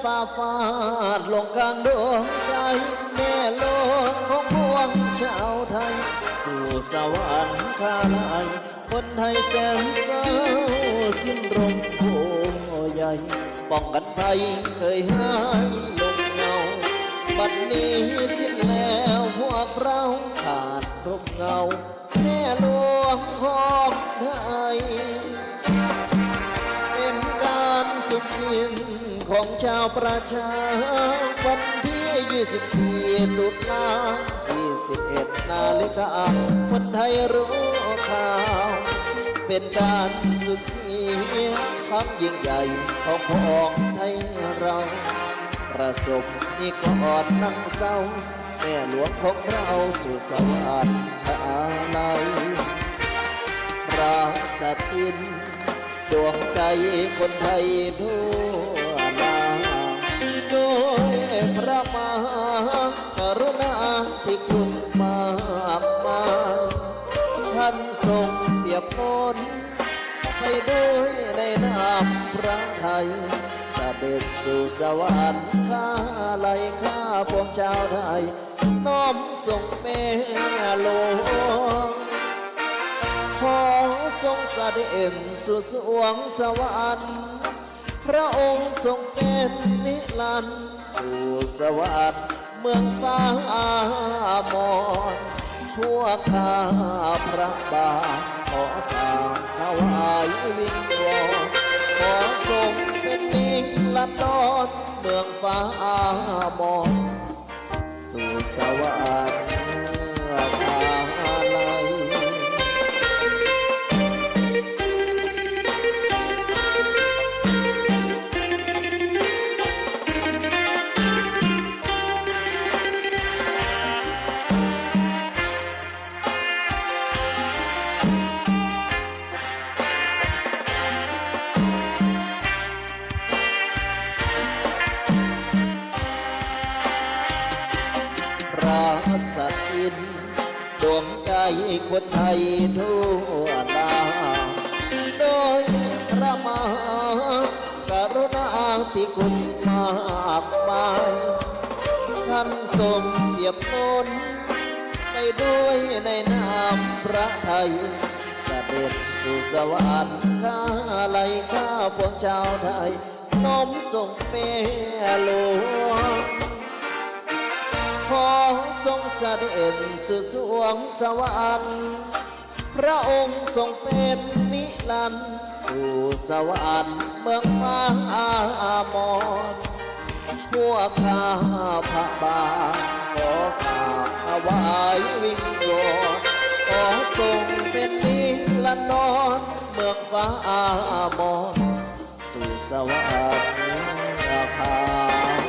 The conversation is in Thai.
ฝ่าฟาดลงกลางดวงใจแม่โลกของพวงชาวไทยสู่สวรรค์ข้าลายคนไทยแสนเศร้าสิ้นลมโผใหญ่ป้องกันภัยเคยหายลงเงาบัดนี้สิ้นแล้วพวกเราขาดร่มเงาแม่หลวงของไทยเป็นการสุขสิ้นของชาวประชาวันที่24 ตุลา21 นาฬิกาคนไทยรู้ข่าวเป็นการสุดที่ความยิ่งใหญ่ของของไทยเราประสบนิกรนั่งเศร้าแม่หลวงของเราสู่สวรรค์อะไรราสถินดวงใจคนไทยทั่วหน้าโดยพระมหากรุณาที่คุณมากมายท่านทรงเปรียบโน้นให้ด้วยในนามพระไทยเสด็จสู่สวรรค์ข้าไล่ข้าพวกชาวไทยน้อมส่งแม่หลวงขอทรงเสด็จสู่สวงสวรรค์พระองค์ทรงเป็นนิรันดร์สู่สวรรค์เมืองฟ้ามนพวกข้าพระบาทขอทานถวายวิงวอนขอทรงเป็นนิรันดรเมืองฟ้ามนสู่สวรรค์อะไรสัตยินดวงใจคนไทยทั่วหน้าโดยพระมหากรุณาธิคุณมากมายท่านทรงเปรียบโน้นไปด้วยในนามพระไทยเสด็จสู่สวรรค์ข้าไล่ข้าพวกชาวไทยน้อมส่งแม่หลวงขอทรงเสด็จสู่สวงสวรรค์พระองค์ทรงเป็นนิรันดร์สู่สวรรค์เมืองฟ้ามนพวกข้าพระบาทขอข้าถวายวิงวอนขอทรงเป็นนิรันดรเมืองฟ้ามนสู่สวรรค์ข้า